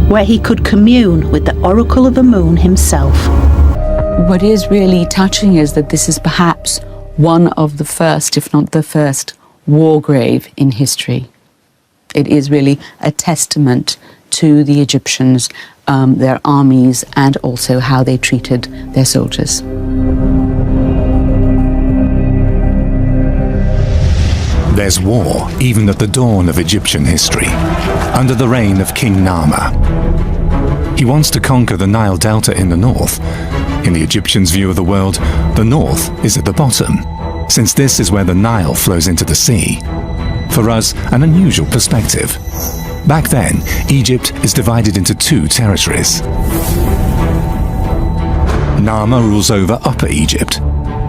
where he could commune with the oracle of the moon himself. What is really touching is that this is perhaps one of the first, if not the first, war grave in history. It is really a testament to the Egyptians, their armies, and also how they treated their soldiers. There's war even at the dawn of Egyptian history, under the reign of King Narmer. He wants to conquer the Nile Delta in the north. In the Egyptians' view of the world, the north is at the bottom, since this is where the Nile flows into the sea. For us, an unusual perspective. Back then, Egypt is divided into two territories. Narmer rules over Upper Egypt.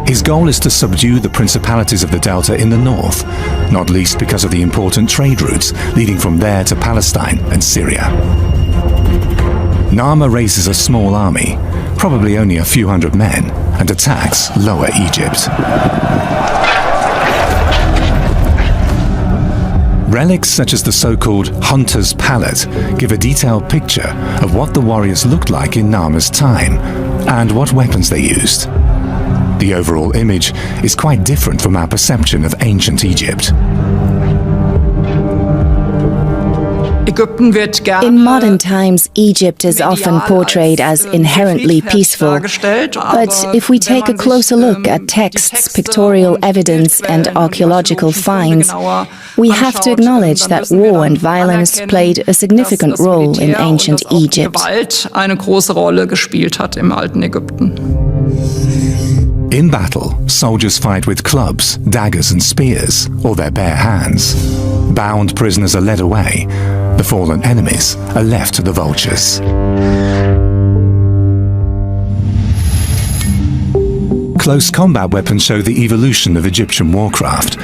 His goal is to subdue the principalities of the Delta in the north, not least because of the important trade routes leading from there to Palestine and Syria. Narmer raises a small army, probably only a few hundred men, and attacks Lower Egypt. Relics such as the so-called Hunter's Palette give a detailed picture of what the warriors looked like in Narmer's time and what weapons they used. The overall image is quite different from our perception of ancient Egypt. In modern times, Egypt is often portrayed as inherently peaceful. But if we take a closer look at texts, pictorial evidence, and archaeological finds, we have to acknowledge that war and violence played a significant role in ancient Egypt. In battle, soldiers fight with clubs, daggers and spears, or their bare hands. Bound prisoners are led away. The fallen enemies are left to the vultures. Close combat weapons show the evolution of Egyptian warcraft.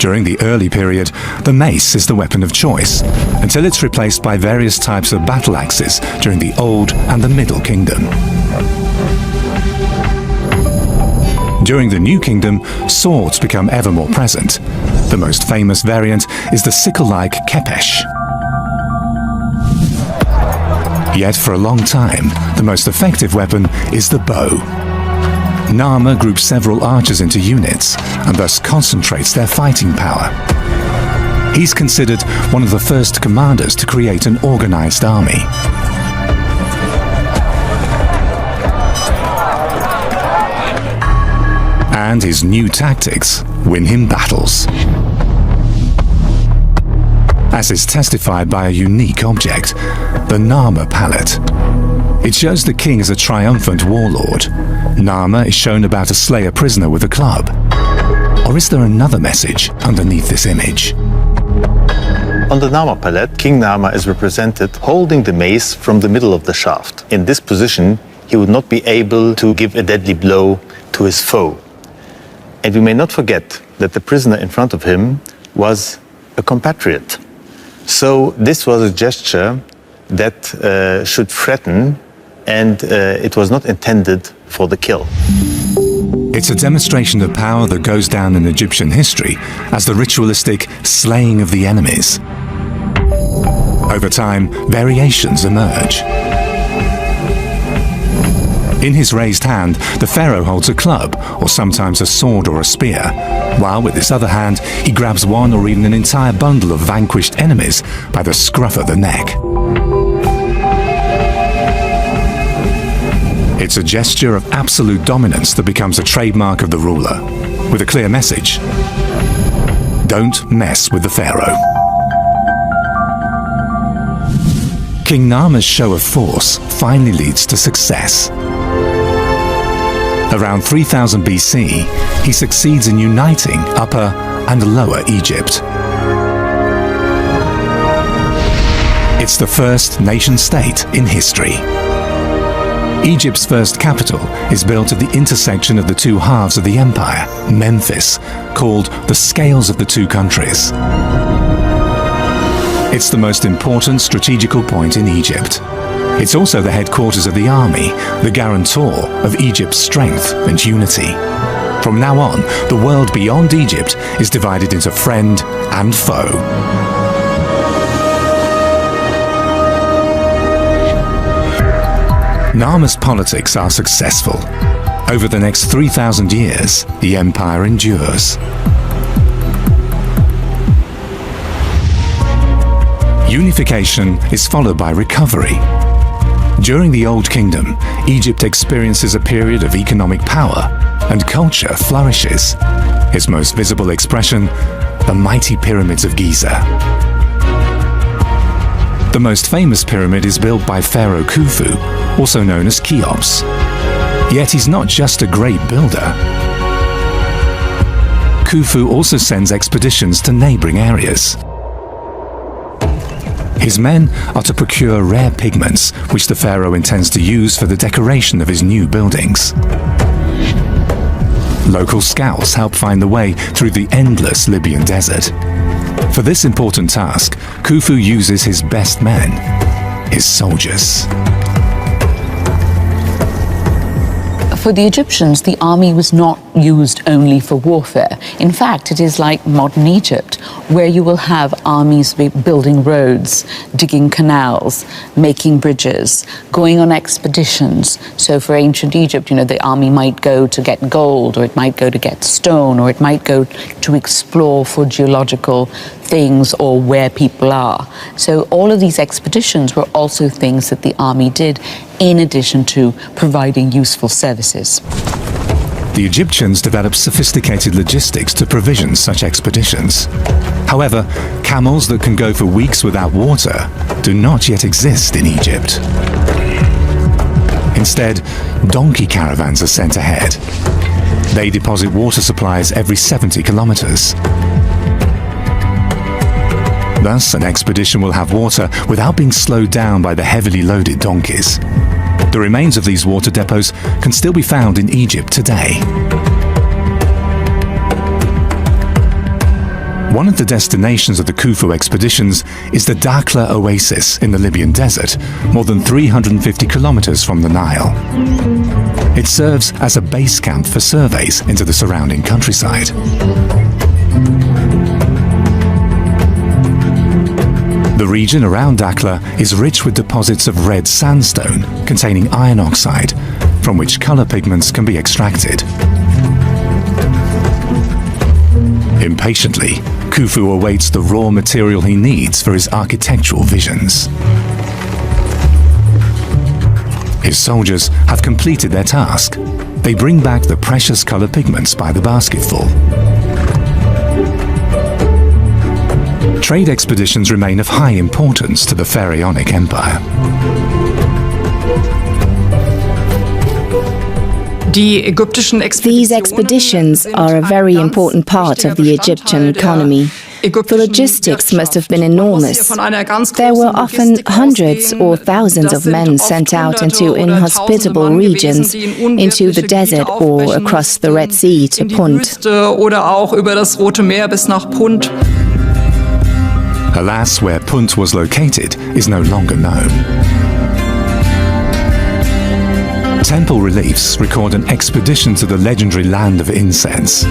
During the early period, the mace is the weapon of choice, until it's replaced by various types of battle axes during the Old and the Middle Kingdom. During the New Kingdom, swords become ever more present. The most famous variant is the sickle-like kepesh. Yet for a long time, the most effective weapon is the bow. Narmer groups several archers into units and thus concentrates their fighting power. He's considered one of the first commanders to create an organized army. And his new tactics win him battles, as is testified by a unique object, the Narmer Palette. It shows the king as a triumphant warlord. Narmer is shown about to slay a prisoner with a club. Or is there another message underneath this image? On the Narmer Palette, King Narmer is represented holding the mace from the middle of the shaft. In this position, he would not be able to give a deadly blow to his foe. And we may not forget that the prisoner in front of him was a compatriot. So this was a gesture that should threaten, and it was not intended for the kill. It's a demonstration of power that goes down in Egyptian history as the ritualistic slaying of the enemies. Over time, variations emerge. In his raised hand, the pharaoh holds a club, or sometimes a sword or a spear, while with his other hand, he grabs one or even an entire bundle of vanquished enemies by the scruff of the neck. It's a gesture of absolute dominance that becomes a trademark of the ruler, with a clear message: don't mess with the pharaoh. King Narmer's show of force finally leads to success. Around 3000 BC, he succeeds in uniting Upper and Lower Egypt. It's the first nation-state in history. Egypt's first capital is built at the intersection of the two halves of the empire, Memphis, called the Scales of the Two Countries. It's the most important strategical point in Egypt. It's also the headquarters of the army, the guarantor of Egypt's strength and unity. From now on, the world beyond Egypt is divided into friend and foe. Narmer's politics are successful. Over the next 3,000 years, the empire endures. Unification is followed by recovery. During the Old Kingdom, Egypt experiences a period of economic power and culture flourishes. Its most visible expression, the mighty pyramids of Giza. The most famous pyramid is built by Pharaoh Khufu, also known as Cheops. Yet he's not just a great builder. Khufu also sends expeditions to neighboring areas. His men are to procure rare pigments, which the pharaoh intends to use for the decoration of his new buildings. Local scouts help find the way through the endless Libyan desert. For this important task, Khufu uses his best men, his soldiers. For the Egyptians, the army was not used only for warfare. In fact, it is like modern Egypt, where you will have armies building roads, digging canals, making bridges, going on expeditions. So for ancient Egypt, the army might go to get gold, or it might go to get stone, or it might go to explore for geological things or where people are. So all of these expeditions were also things that the army did in addition to providing useful services. The Egyptians developed sophisticated logistics to provision such expeditions. However, camels that can go for weeks without water do not yet exist in Egypt. Instead, donkey caravans are sent ahead. They deposit water supplies every 70 kilometers. Thus, an expedition will have water without being slowed down by the heavily loaded donkeys. The remains of these water depots can still be found in Egypt today. One of the destinations of the Khufu expeditions is the Dakhla oasis in the Libyan desert, more than 350 kilometers from the Nile. It serves as a base camp for surveys into the surrounding countryside. The region around Dakhla is rich with deposits of red sandstone containing iron oxide, from which color pigments can be extracted. Impatiently, Khufu awaits the raw material he needs for his architectural visions. His soldiers have completed their task. They bring back the precious color pigments by the basketful. Trade expeditions remain of high importance to the Pharaonic Empire. These expeditions are a very important part of the Egyptian economy. The logistics must have been enormous. There were often hundreds or thousands of men sent out into inhospitable regions, into the desert or across the Red Sea to Punt. Alas, where Punt was located is no longer known. Temple reliefs record an expedition to the legendary land of incense.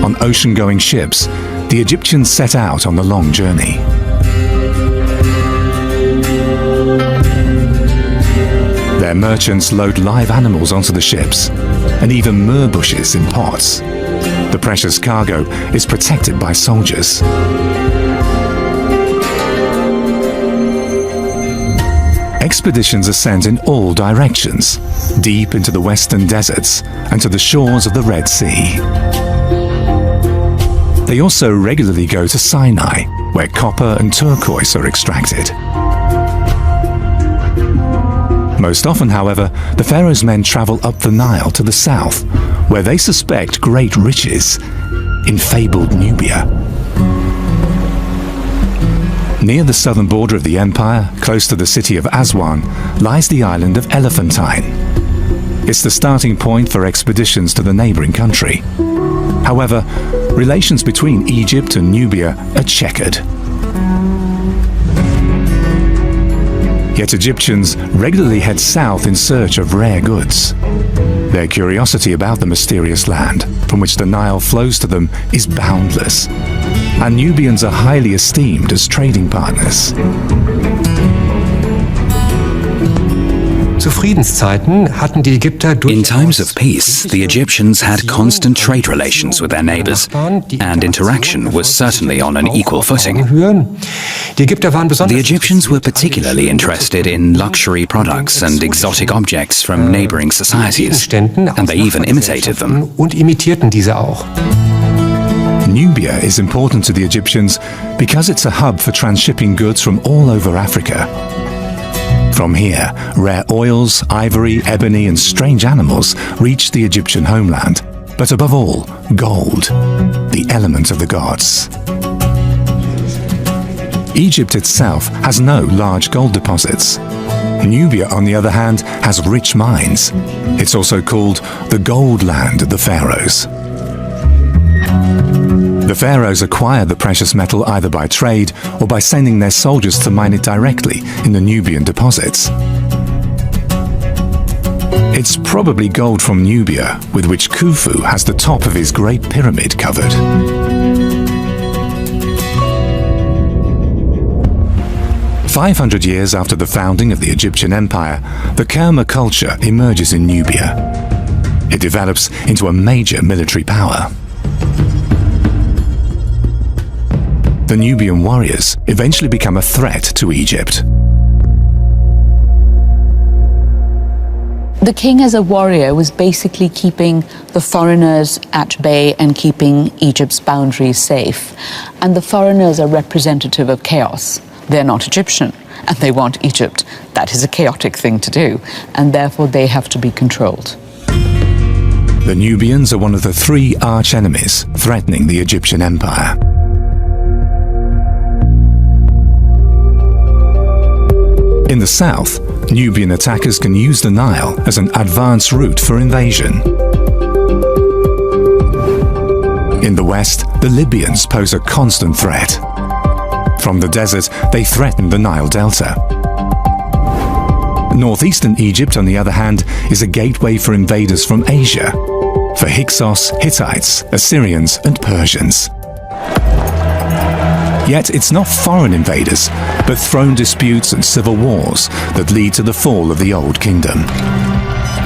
On ocean-going ships, the Egyptians set out on the long journey. Their merchants load live animals onto the ships, and even myrrh bushes in pots. The precious cargo is protected by soldiers. Expeditions are sent in all directions, deep into the western deserts and to the shores of the Red Sea. They also regularly go to Sinai, where copper and turquoise are extracted. Most often, however, the pharaoh's men travel up the Nile to the south, where they suspect great riches in fabled Nubia. Near the southern border of the empire, close to the city of Aswan, lies the island of Elephantine. It's the starting point for expeditions to the neighboring country. However, relations between Egypt and Nubia are checkered. Yet Egyptians regularly head south in search of rare goods. Their curiosity about the mysterious land from which the Nile flows to them is boundless, and Nubians are highly esteemed as trading partners. In times of peace, the Egyptians had constant trade relations with their neighbors, and interaction was certainly on an equal footing. The Egyptians were particularly interested in luxury products and exotic objects from neighboring societies, and they even imitated them. Nubia is important to the Egyptians because it's a hub for transshipping goods from all over Africa. From here, rare oils, ivory, ebony, and strange animals reach the Egyptian homeland. But above all, gold, the element of the gods. Egypt itself has no large gold deposits. Nubia, on the other hand, has rich mines. It's also called the gold land of the pharaohs. The pharaohs acquired the precious metal either by trade or by sending their soldiers to mine it directly in the Nubian deposits. It's probably gold from Nubia with which Khufu has the top of his great pyramid covered. "500 years after the founding of the Egyptian Empire, the Kerma culture emerges in Nubia. It develops into a major military power. The Nubian warriors eventually become a threat to Egypt. The king as a warrior was basically keeping the foreigners at bay and keeping Egypt's boundaries safe. And the foreigners are representative of chaos. They're not Egyptian, and they want Egypt. That is a chaotic thing to do, and therefore they have to be controlled. The Nubians are one of the three arch-enemies threatening the Egyptian Empire. In the south, Nubian attackers can use the Nile as an advanced route for invasion. In the west, the Libyans pose a constant threat. From the desert, they threaten the Nile Delta. Northeastern Egypt, on the other hand, is a gateway for invaders from Asia, for Hyksos, Hittites, Assyrians, and Persians. Yet it's not foreign invaders, but throne disputes and civil wars that lead to the fall of the Old Kingdom.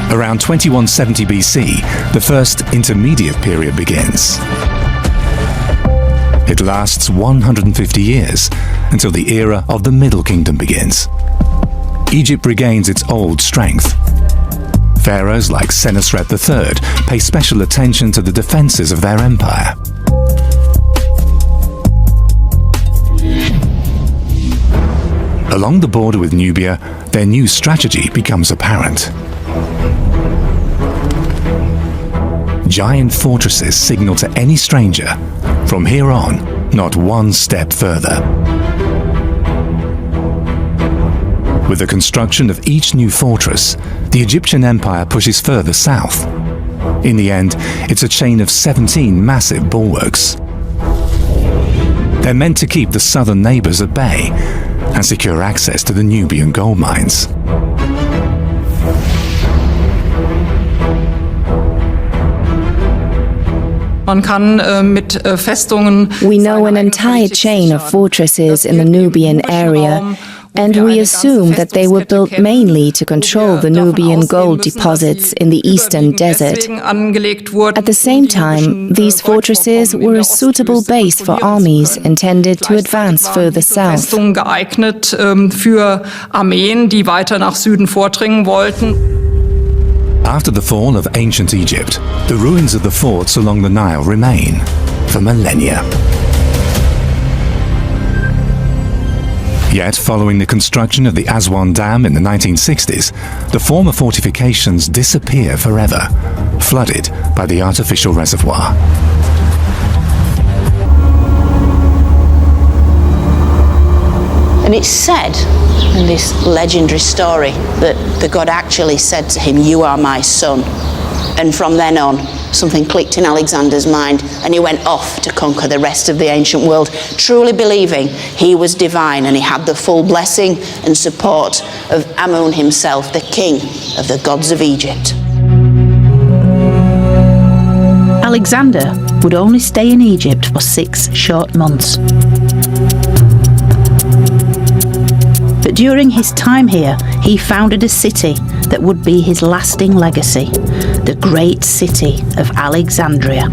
Around 2170 BC, the first intermediate period begins. It lasts 150 years until the era of the Middle Kingdom begins. Egypt regains its old strength. Pharaohs like Senusret III pay special attention to the defenses of their empire. Along the border with Nubia, their new strategy becomes apparent. Giant fortresses signal to any stranger, from here on, not one step further. With the construction of each new fortress, the Egyptian Empire pushes further south. In the end, it's a chain of 17 massive bulwarks. They're meant to keep the southern neighbors at bay and secure access to the Nubian gold mines. We know an entire chain of fortresses in the Nubian area, and we assume that they were built mainly to control the Nubian gold deposits in the eastern desert. At the same time, these fortresses were a suitable base for armies intended to advance further south. After the fall of ancient Egypt, the ruins of the forts along the Nile remain for millennia. Yet, following the construction of the Aswan Dam in the 1960s, the former fortifications disappear forever, flooded by the artificial reservoir. And it's said in this legendary story that the god actually said to him, "You are my son." And from then on, something clicked in Alexander's mind, and he went off to conquer the rest of the ancient world, truly believing he was divine and he had the full blessing and support of Amun himself, the king of the gods of Egypt. Alexander would only stay in Egypt for 6 short months. But during his time here, he he founded a city that would be his lasting legacy, the great city of Alexandria.